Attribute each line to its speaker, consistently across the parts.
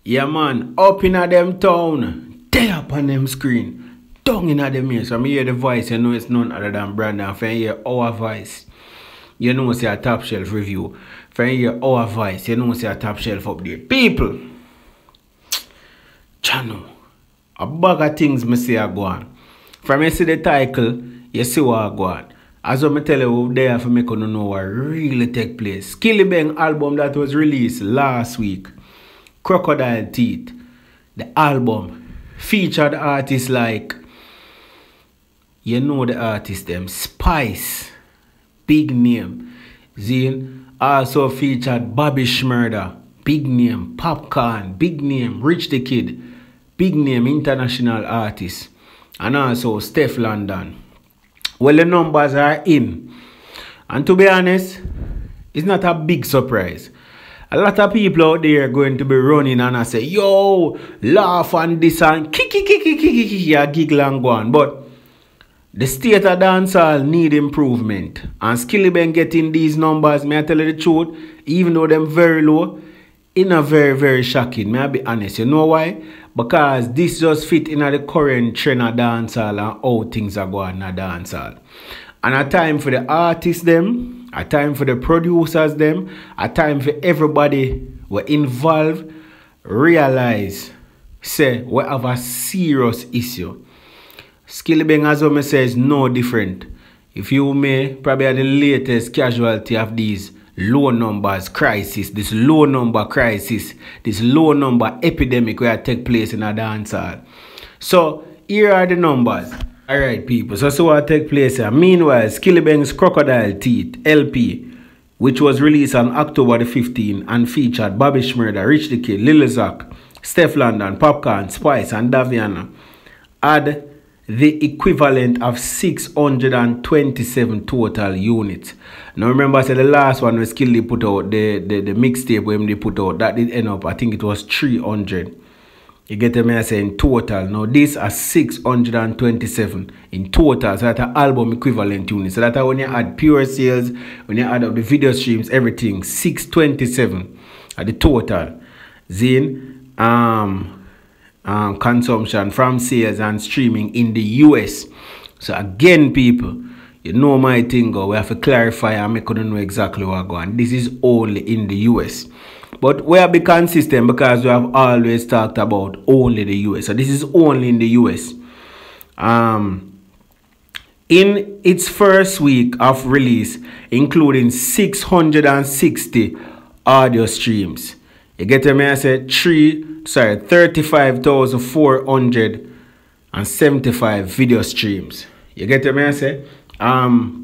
Speaker 1: Yeah, man, up in a them town, they up on them screen, down in a them ears. So I hear the voice, you know it's none other than Brandon. If I hear our voice, you know it's a top shelf review. If I hear our voice, you know it's a top shelf update. People, channel, a bag of things me say are going. From you see the title, you see what I go on. As I tell you, there for make you know what really take place. Skillibeng album that was released last week, Crocodile Teeth. The album featured artists like, you know the artist them, Spice, big name. Zine also featured Bobby Schmurder, big name. Popcorn, big name. Rich the Kid, big name international artist. And also Steph London. Well, the numbers are in. And to be honest, it's not a big surprise. A lot of people out there are going to be running and I say, yo, laugh and this and kiki, giggle and go on. But the state of dancehall need improvement. And Skillibeng getting these numbers, may I tell you the truth, even though them very low, in a very shocking. May I be honest. You know why? Because this just fit in the current trend of dancehall and how things are going in dancehall. And a time for the artists them, a time for the producers them, a time for everybody who are involved realize, say, we have a serious issue. Skillibeng, as I say, is no different. If you may, probably are the latest casualty of these low numbers crisis, this low number crisis, this low number epidemic where take place in a dancehall. So here are the numbers. Alright people, so what take place here. Meanwhile, Skillibeng's Crocodile Teeth LP, which was released on October the 15th and featured Bobby Schmurder, Rich the Kid, Lil Zach, Steph London, Popcorn, Spice and Daviana, had the equivalent of 627 total units. Now remember I said the last one when Skilly put out the mixtape when they put out, that did end up, I think it was 300. You get me, I say in total. Now this are 627 in total. So that's an album equivalent unit. So that when you add pure sales, when you add up the video streams, everything, 627 at the total. Then consumption from sales and streaming in the US. So again, people, you know my thing go. We have to clarify and make you know exactly what go on. This is only in the US. But we have be consistent because we have always talked about only the US. So this is only in the US. In its first week of release, including 660 audio streams. You get me? I said 35,475 video streams. You get me? I say,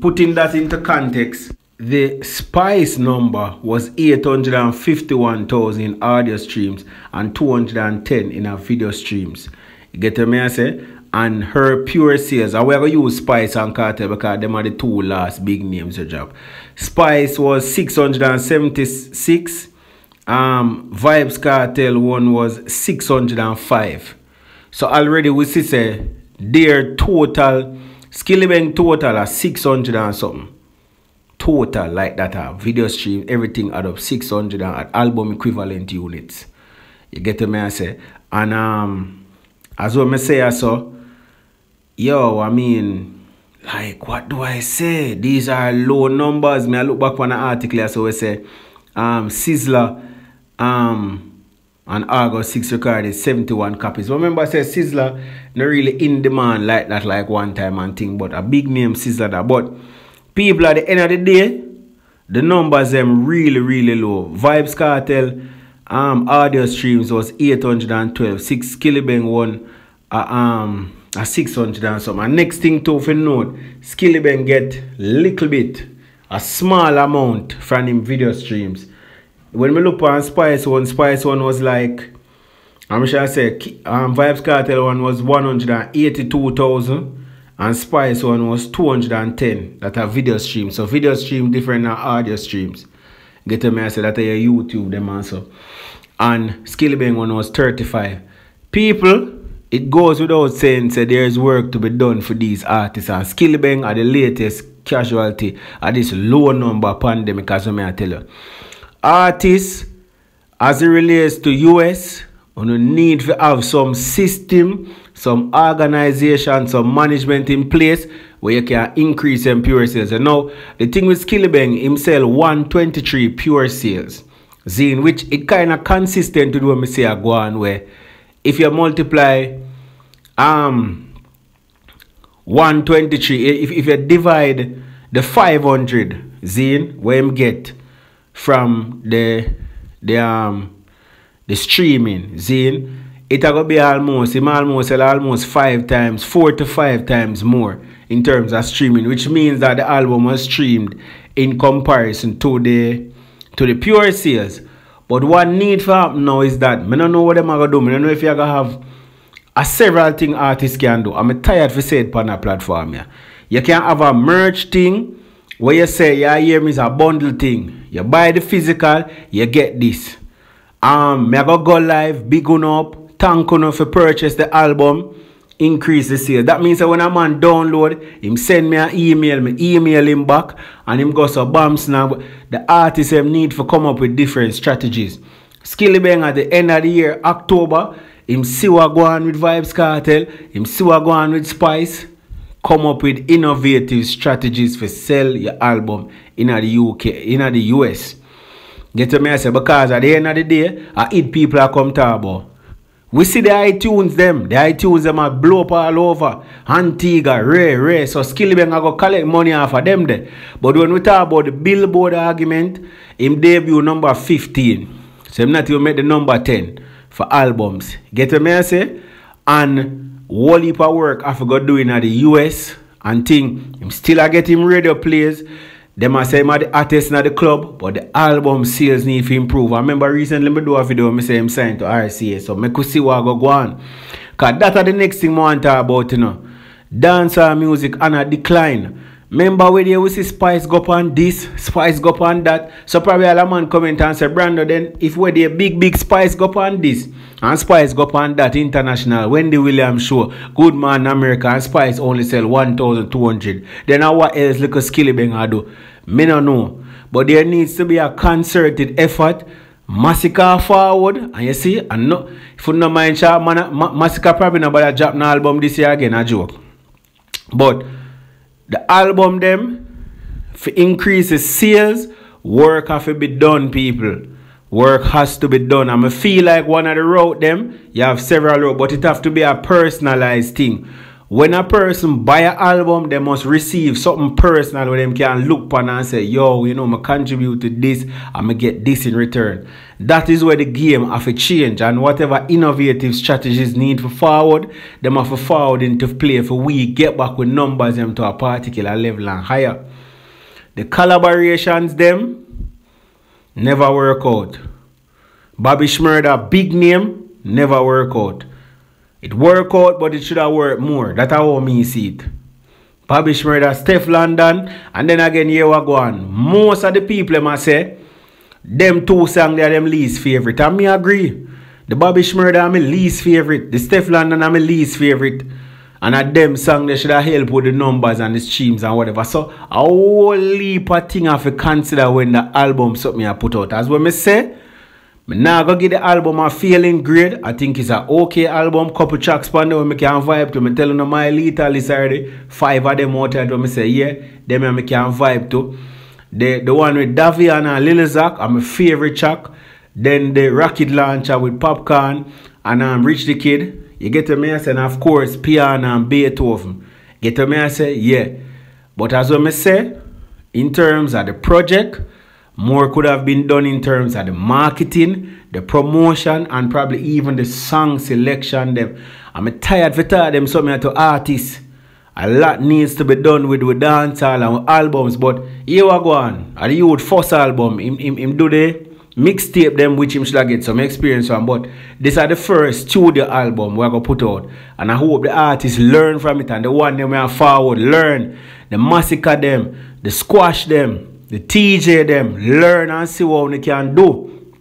Speaker 1: putting that into context, the Spice number was 851,000 audio streams and 210 in her video streams. You get me? I say, and her pure sales, and we're going to use Spice and Cartel because them are the two last big names to drop. Spice was 676. Vibes Cartel one was 605. So already we see say their total Skillibeng total are 600 and something. Total like that video stream, everything add up 600 and album equivalent units. You get me I say. And as well me say so, yo, I mean, like what do I say? These are low numbers. Me I look back on an article so we say Sizzler on August 6 recorded 71 copies. Remember I said Sizzler not really in demand like that like one time and thing, but a big name Sizzler that. But people at the end of the day, the numbers them really low. Vibes Cartel audio streams was 812. Skillibeng won a 600 and something. And next thing to note, Skillibeng get little bit, a small amount from him video streams. When we look on Spice one was like, I'm sure I say, Vibes Cartel one was 182,000 and Spice one was 210. That are video streams. So video stream different than audio streams. Get me, I say that are YouTube them also. And Skillibeng one was 35. People, it goes without saying, say there is work to be done for these artists. And Skillibeng are the latest casualty of this low number pandemic, as I tell you. Artists, as it relates to US, You need to have some system, some organization, some management in place where you can increase them pure sales. And now, the thing with Skillibeng, him sell 123 pure sales. See, in which it kind of consistent to do what I say I go on, where if you multiply 123, if you divide the 500 zine where him get from the streaming zine, it will be almost 5 times, 4 to 5 times more in terms of streaming, which means that the album was streamed in comparison to the pure sales. But what need for happen now is that I don't know what them are gonna do. I don't know if you're gonna have a several thing artists can do. I'm tired for say it on a platform here. You can have a merch thing where you say, yeah, here is a bundle thing. You buy the physical, you get this. Me go live, big one up, thank you for purchase the album, increase the sale. That means that when a man download, him send me an email, me email him back, and him go so bumps now. The artists have need to come up with different strategies. Skillibeng at the end of the year, October, him see what go on with Vibes Cartel, him see what go on with Spice. Come up with innovative strategies for sell your album in the UK, in the US. Get to me, I say, because at the end of the day, I eat people are come talk about. We see the iTunes them are blow up all over. Antigua, Ray. So Skillibeng I go collect money off of them there. But when we talk about the Billboard argument, him debut number 15. So him not even make the number 10 for albums. Get to me, I say? And whole heap of work I forgot doing at the US and thing. Him still I get him radio plays. Them I say him at the artist in the club, but the album sales need to improve. I remember recently me do a video me say him signed to RCA, so me could see what go on. Cause that's the next thing I want to talk about, you know. Dancer music and a decline. Remember when you see Spice go up on this, Spice go up on that. So probably a man comment and say, Brando, then if we the big Spice go up on this and Spice go up on that international, Wendy Williams show, Good Man America and Spice only sell 1,200. Then what else look a Skillibeng I do? Me no know. But there needs to be a concerted effort. Massacre forward, and you see, and no, if you don't mind, Massacre probably not about to drop an album this year again, a joke. But the album them, for increase the sales, work have to be done, people. Work has to be done. And I feel like one of the route them, you have several routes, but it have to be a personalized thing. When a person buy an album, they must receive something personal where them can look upon and say, yo, you know, I contribute to this, I'm going to get this in return. That is where the game have to change, and whatever innovative strategies need for forward, them have to forward into play for we get back with numbers them to a particular level and higher. The collaborations them never work out. Bobby Shmurda, big name, never work out. It work out, but it should have worked more. That's how me see it. Bobby Shmurda, Steph London, and then again here we go on. Most of the people must say, them two songs they are them least favorite. And me agree. The Bobby Shmurda are my least favorite. The Steph London are my least favorite. And at them song they should have helped with the numbers and the streams and whatever. So a whole heap of thing I have to consider when the album something I put out. As what me say, me now go get the album a feeling grade. I think it's an okay album. Couple tracks on there we can vibe to. Me tell you my elite list already. 5 of them out there when me say yeah, them I can vibe to. The one with Davian and Lil Zach are my favorite track. Then the Rocket Launcher with Popcorn and Rich the Kid. You get to me and say, and of course Piano and Beethoven. Get to me and say yeah. But as I say, in terms of the project, more could have been done in terms of the marketing, the promotion, and probably even the song selection. Them, I'm tired for them something to artists. A lot needs to be done with dancehall and albums, but here we go on. At the youth first album, him do the mixtape them which him should get some experience on. But this is the first studio album we're gonna put out. And I hope the artists learn from it and the one them we are forward, learn. The massacre them, the squash them, the TJ them, learn and see what they can do.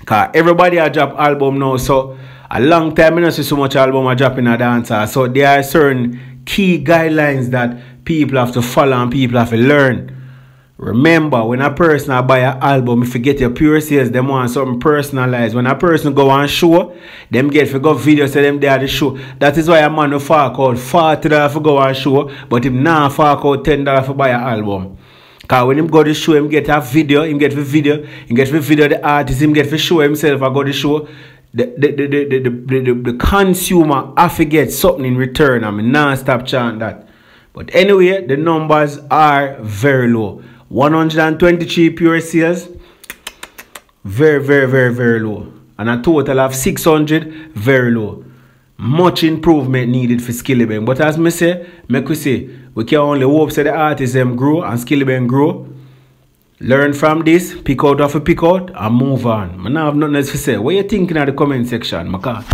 Speaker 1: Cause everybody a drop album now, so a long time I don't see so much album a drop in a dancer. So there are certain key guidelines that people have to follow and people have to learn. Remember, when a person buy an album, if you get your pure sales, them want something personalized. When a person go on show, them get for go video, say them they are the show. That is why a man will fork out $40 for go on show, but him now fork out $10 for buy an album. Cause when him go to show, him get a video, him get for video the artist, him get for show himself. I go to show. The consumer have to get something in return. I mean, non-stop chant that. But anyway, the numbers are very low. 123 pure sales, very low. And a total of 600, very low. Much improvement needed for Skillibeng. But as me say, we can only hope that the artists them grow and Skillibeng grow. Learn from this, pick out and move on. I don't have nothing else to say. What you thinking in the comment section, Maka?